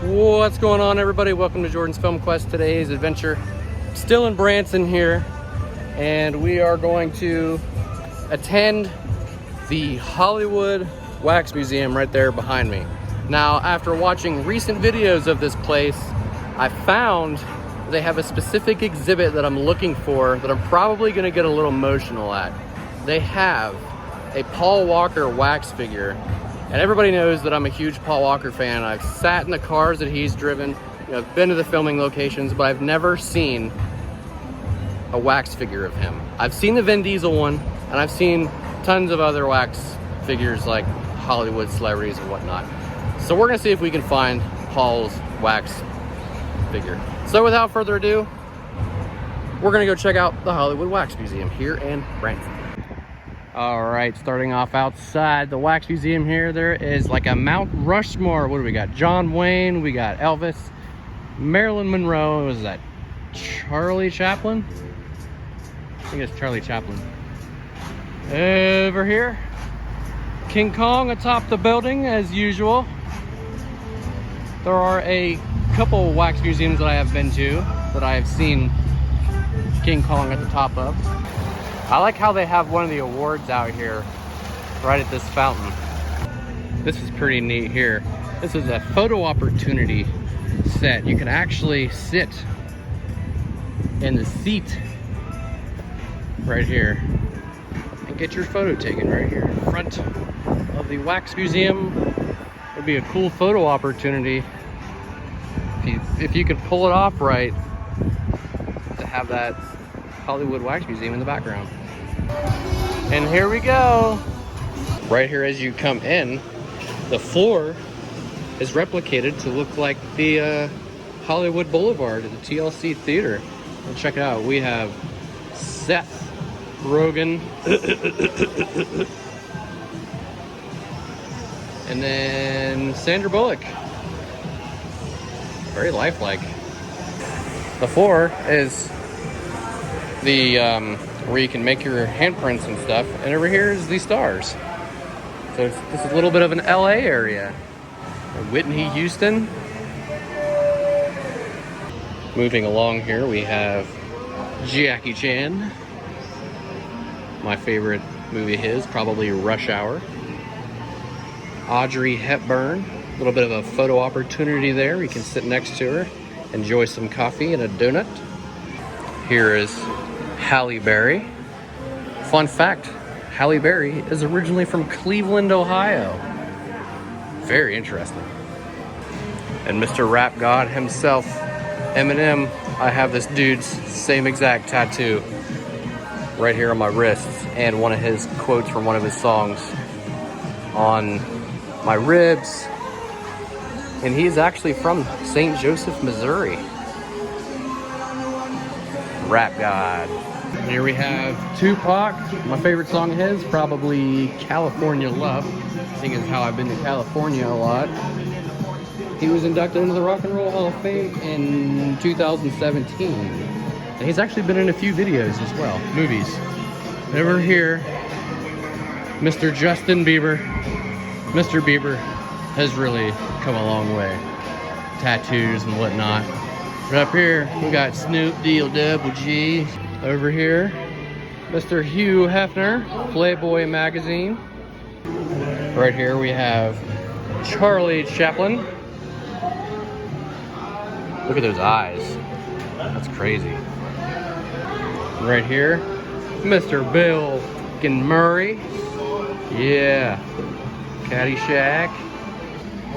What's going on, everybody? Welcome to Jordan's Film Quest. Today's adventure still in Branson here, and we are going to attend the Hollywood Wax Museum right there behind me. Now, after watching recent videos of this place, I found they have a specific exhibit that I'm looking for that I'm probably going to get a little emotional at. They have a Paul Walker wax figure. And everybody knows that I'm a huge Paul Walker fan. I've sat in the cars that he's driven. I've been to the filming locations, but I've never seen a wax figure of him. I've seen the Vin Diesel one, and I've seen tons of other wax figures like Hollywood celebrities and whatnot. So we're gonna see if we can find Paul's wax figure. So without further ado, we're gonna go check out the Hollywood Wax Museum here in Branson. All right, starting off outside the Wax Museum here, there is like a Mount Rushmore. What do we got? John Wayne, we got Elvis, Marilyn Monroe. What was that? Charlie Chaplin? I think it's Charlie Chaplin. Over here, King Kong atop the building as usual. There are a couple wax museums that I have been to that I have seen King Kong at the top of. I like how they have one of the awards out here right at this fountain. This is pretty neat here. This is a photo opportunity set. You can actually sit in the seat right here and get your photo taken right here in front of the Wax Museum. It'd be a cool photo opportunity if you could pull it off right to have that Hollywood Wax Museum in the background. And here we go. Right here as you come in, the floor is replicated to look like the Hollywood Boulevard at the TLC Theater. And check it out, we have Seth Rogen. And then Sandra Bullock. Very lifelike. The floor is the where you can make your handprints and stuff, and over here is the stars. So this is a little bit of an LA area. Whitney Houston. Moving along here, we have Jackie Chan. My favorite movie of his, probably Rush Hour. Audrey Hepburn. A little bit of a photo opportunity there. You can sit next to her, enjoy some coffee and a donut. Here is Halle Berry. Fun fact, Halle Berry is originally from Cleveland, Ohio. Very interesting. And Mr. Rap God himself, Eminem, I have this dude's same exact tattoo right here on my wrist, and one of his quotes from one of his songs on my ribs. And he's actually from St. Joseph, Missouri. Rap God. Here we have Tupac. My favorite song of his, probably California Love, seeing as how I've been to California a lot. He was inducted into the Rock and Roll Hall of Fame in 2017. And he's actually been in a few videos as well, movies. Over here, Mr. Justin Bieber. Mr. Bieber has really come a long way. Tattoos and whatnot. But up here, we got Snoop Double G. Over here, Mr. Hugh Hefner, Playboy magazine. Right here we have Charlie Chaplin. Look at those eyes. That's crazy. Right here, Mr. Bill Murray. Yeah. Caddyshack.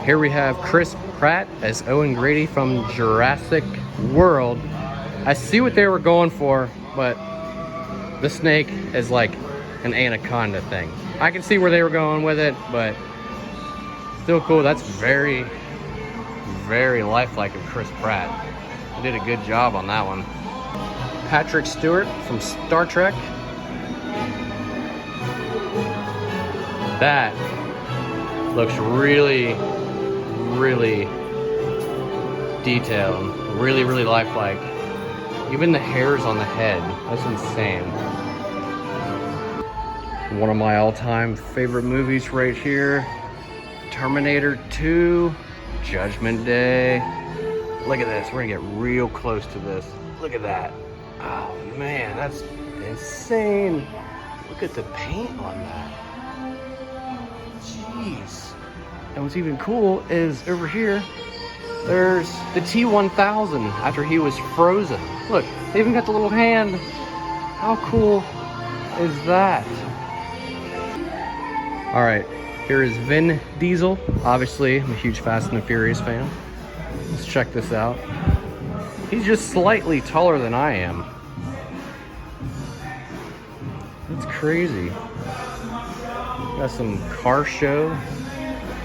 Here we have Chris Pratt as Owen Grady from Jurassic World. I see what they were going for, but the snake is like an anaconda thing. I can see where they were going with it, but still cool. That's very, very lifelike of Chris Pratt. He did a good job on that one. Patrick Stewart from Star Trek. That looks really, really detailed. Really, really lifelike. Even the hairs on the head. That's insane. One of my all-time favorite movies right here. Terminator 2. Judgment Day. Look at this. We're gonna get real close to this. Look at that. Oh man, that's insane. Look at the paint on that. Jeez. And what's even cool is over here, there's the T-1000 after he was frozen. Look, they even got the little hand. How cool is that? All right, here is Vin Diesel. Obviously, I'm a huge Fast and the Furious fan. Let's check this out. He's just slightly taller than I am. That's crazy. Got some car show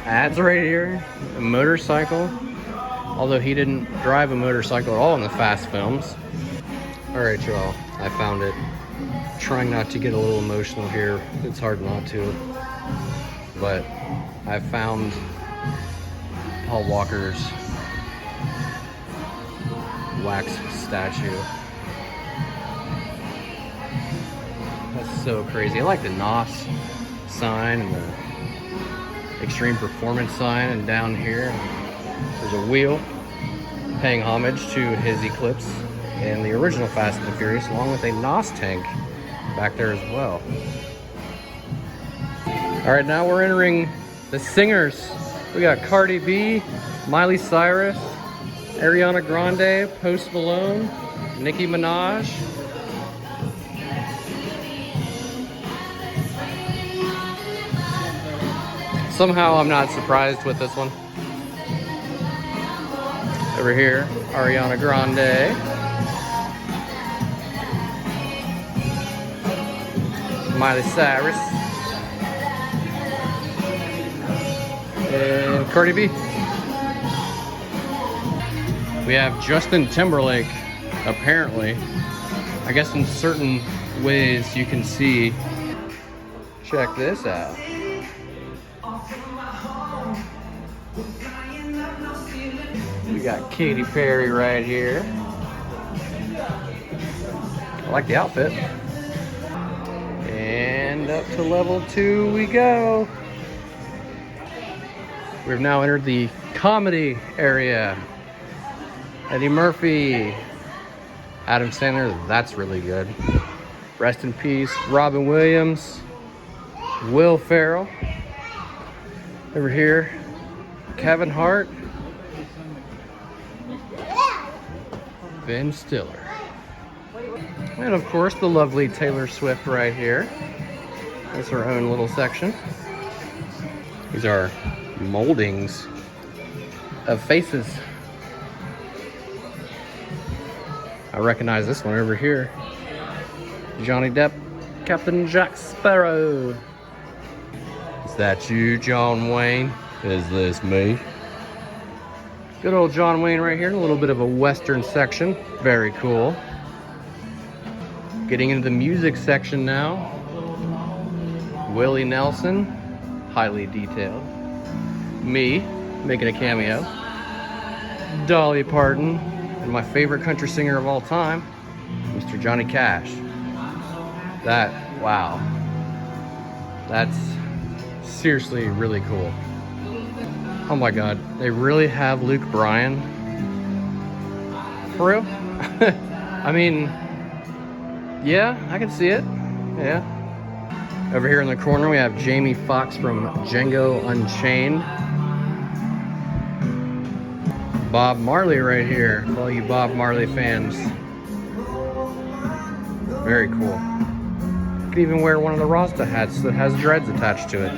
ads right here. A motorcycle. Although he didn't drive a motorcycle at all in the Fast films. All right, y'all, I found it. Trying not to get a little emotional here. It's hard not to. But I found Paul Walker's wax statue. That's so crazy. I like the NOS sign and the Extreme Performance sign, and down here there's a wheel paying homage to his Eclipse and the original Fast and the Furious, along with a NOS tank back there as well. All right, now we're entering the singers. We got Cardi B, Miley Cyrus, Ariana Grande, Post Malone, Nicki Minaj. Somehow I'm not surprised with this one. Over here, Ariana Grande. Miley Cyrus. And Cardi B. We have Justin Timberlake, apparently. I guess in certain ways you can see. Check this out. We got Katy Perry right here. I like the outfit. And up to level 2 we go. We've now entered the comedy area. Eddie Murphy, Adam Sandler, that's really good. Rest in peace, Robin Williams, Will Ferrell. Over here, Kevin Hart, Ben Stiller. And of course, the lovely Taylor Swift right here. That's her own little section. These are moldings of faces. I recognize this one over here. Johnny Depp, Captain Jack Sparrow. Is that you, John Wayne? Is this me? Good old John Wayne right here, in a little bit of a Western section. Very cool. Getting into the music section now. Willie Nelson, highly detailed. Me, making a cameo. Dolly Parton, and my favorite country singer of all time, Mr. Johnny Cash. That, wow. That's seriously really cool. Oh my God, they really have Luke Bryan? For real? I mean, yeah, I can see it, yeah. Over here in the corner, we have Jamie Foxx from Django Unchained. Bob Marley right here, for all you Bob Marley fans. Very cool. You could even wear one of the Rasta hats that has dreads attached to it.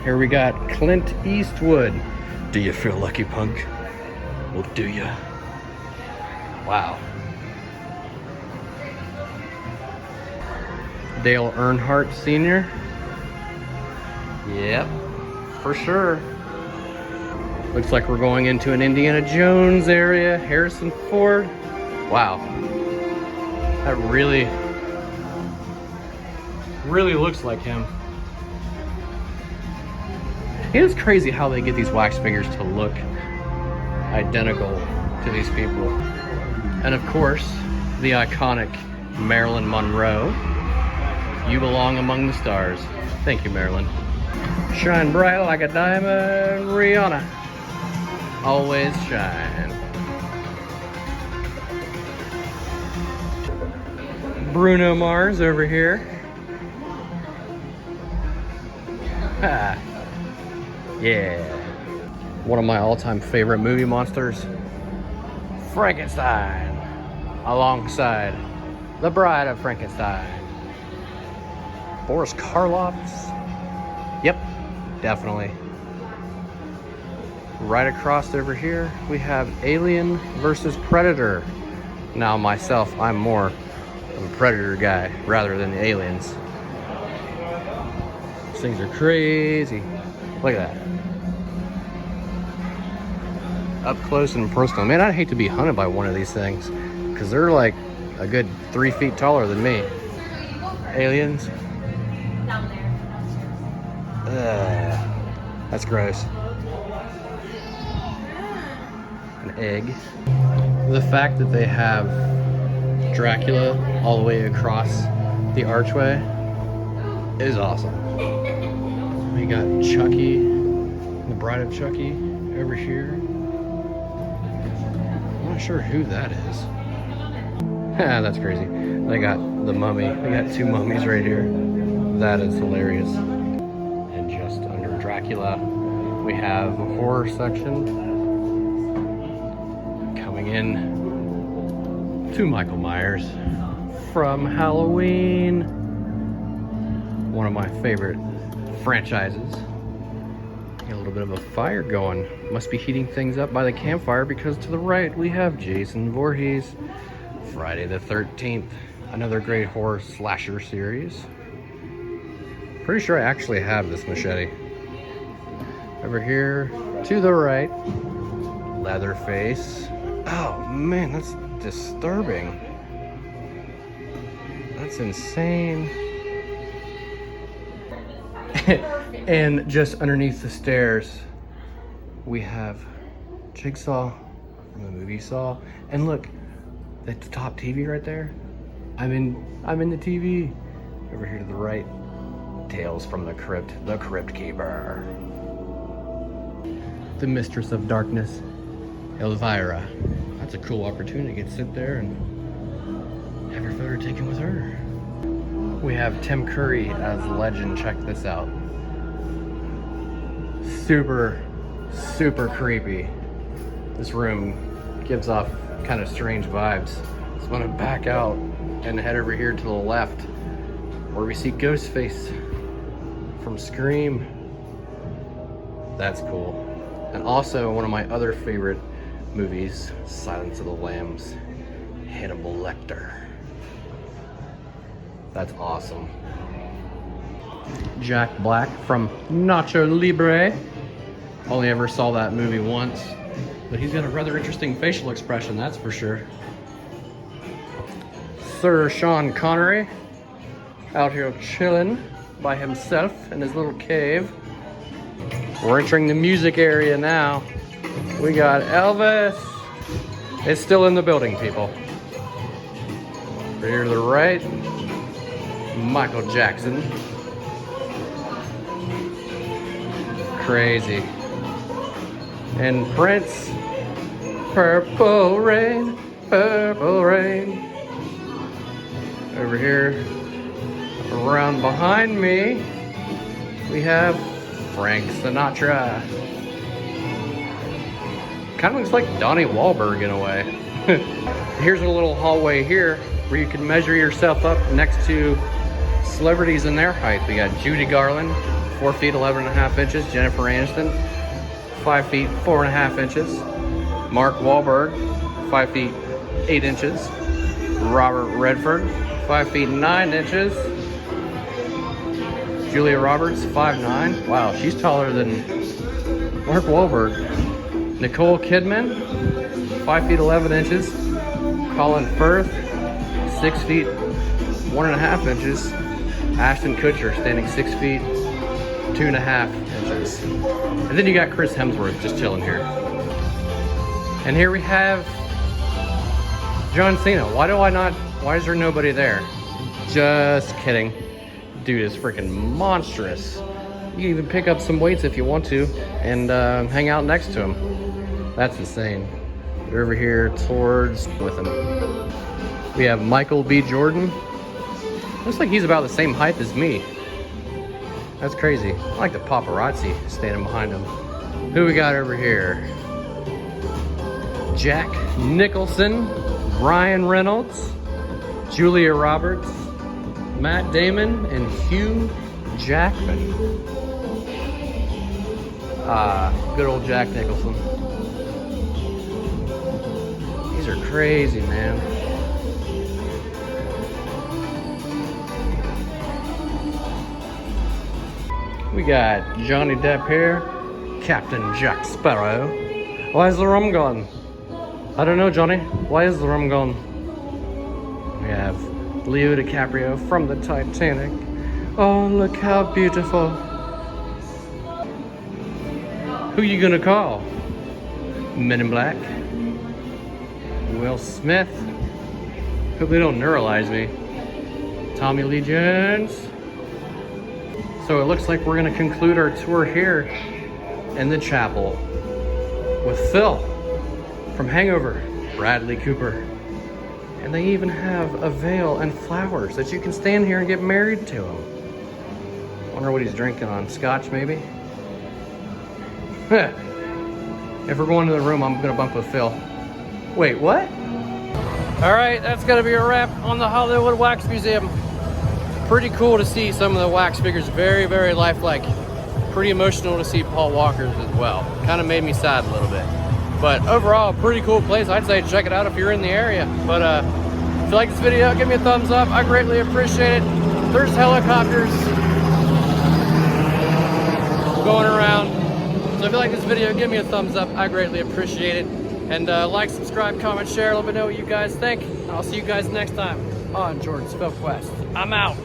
Here we got Clint Eastwood. Do you feel lucky, punk? Well, do ya? Wow. Dale Earnhardt Sr. Yep, for sure. Looks like we're going into an Indiana Jones area. Harrison Ford. Wow. That really looks like him. It is crazy how they get these wax figures to look identical to these people. And of course, the iconic Marilyn Monroe. You belong among the stars. Thank you, Marilyn. Shine bright like a diamond, Rihanna. Always shine. Bruno Mars over here. Ha. Yeah. One of my all-time favorite movie monsters, Frankenstein, alongside the Bride of Frankenstein. Boris Karloff's. Yep, definitely. Right across over here, we have Alien versus Predator. Now myself, I'm more of a Predator guy rather than the aliens. These things are crazy. Look at that. Up close and personal. Man, I'd hate to be hunted by one of these things because they're like a good 3 feet taller than me. Aliens. That's gross. An egg. The fact that they have Dracula all the way across the archway is awesome. We got Chucky, the Bride of Chucky over here. I'm not sure who that is. That's crazy. They got the mummy. They got 2 mummies right here. That is hilarious. And just under Dracula, we have a horror section coming in to Michael Myers from Halloween. One of my favorite franchises. Got a little bit of a fire going. Must be heating things up by the campfire because to the right we have Jason Voorhees. Friday the 13th. Another great horror slasher series. Pretty sure I actually have this machete. Over here to the right, Leatherface. Oh man, that's disturbing. That's insane. And just underneath the stairs, we have Jigsaw from the movie Saw. And look, the top TV right there. I'm in the TV. Over here to the right, Tales from the Crypt Keeper. The Mistress of Darkness, Elvira. That's a cool opportunity to sit there and have your photo taken with her. We have Tim Curry as Legend. Check this out. Super, super creepy. This room gives off kind of strange vibes. So I'm gonna back out and head over here to the left where we see Ghostface from Scream. That's cool. And also one of my other favorite movies, Silence of the Lambs, Hannibal Lecter. That's awesome. Jack Black from Nacho Libre. Only ever saw that movie once, but he's got a rather interesting facial expression, that's for sure. Sir Sean Connery, out here chilling by himself in his little cave. We're entering the music area now. We got Elvis. It's still in the building, people. Over here to the right, Michael Jackson. Crazy. And Prince, Purple Rain, Purple Rain. Over here, around behind me, we have Frank Sinatra. Kind of looks like Donnie Wahlberg in a way. Here's a little hallway here where you can measure yourself up next to celebrities in their height. We got Judy Garland, 4 feet 11.5 inches. Jennifer Aniston, 5 feet 4.5 inches. Mark Wahlberg, 5 feet 8 inches. Robert Redford, 5 feet 9 inches. Julia Roberts, 5'9". Wow, she's taller than Mark Wahlberg. Nicole Kidman, 5 feet 11 inches. Colin Firth, 6 feet 1.5 inches. Ashton Kutcher standing 6 feet 2.5 inches. And then you got Chris Hemsworth just chilling here. And here we have John Cena. Why is there nobody there? Just kidding. Dude is freaking monstrous. You can even pick up some weights if you want to and hang out next to him. That's insane. We're over here towards with him. We have Michael B. Jordan. Looks like he's about the same height as me. That's crazy. I like the paparazzi standing behind him. Who we got over here? Jack Nicholson, Ryan Reynolds, Julia Roberts, Matt Damon, and Hugh Jackman. Good old Jack Nicholson. These are crazy, man. We got Johnny Depp here, Captain Jack Sparrow. Why is the rum gone? I don't know, Johnny. Why is the rum gone? We have Leo DiCaprio from the Titanic. Oh, look how beautiful. Who you gonna call? Men in Black? Will Smith? Hope they don't neuralize me. Tommy Lee Jones? So it looks like we're gonna conclude our tour here in the chapel with Phil from Hangover, Bradley Cooper. And they even have a veil and flowers that you can stand here and get married to him. Wonder what he's drinking on, scotch maybe? If we're going to the room, I'm gonna bump with Phil. Wait, what? All right, that's gonna be a wrap on the Hollywood Wax Museum. Pretty cool to see some of the wax figures, very, very lifelike. Pretty emotional to see Paul Walker's as well. Kind of made me sad a little bit. But overall, pretty cool place. I'd say check it out if you're in the area. But if you like this video, give me a thumbs up. I greatly appreciate it. There's helicopters going around. So if you like this video, give me a thumbs up. I greatly appreciate it. And like, subscribe, comment, share. Let me know what you guys think. I'll see you guys next time on Jordan's Film Quest. I'm out.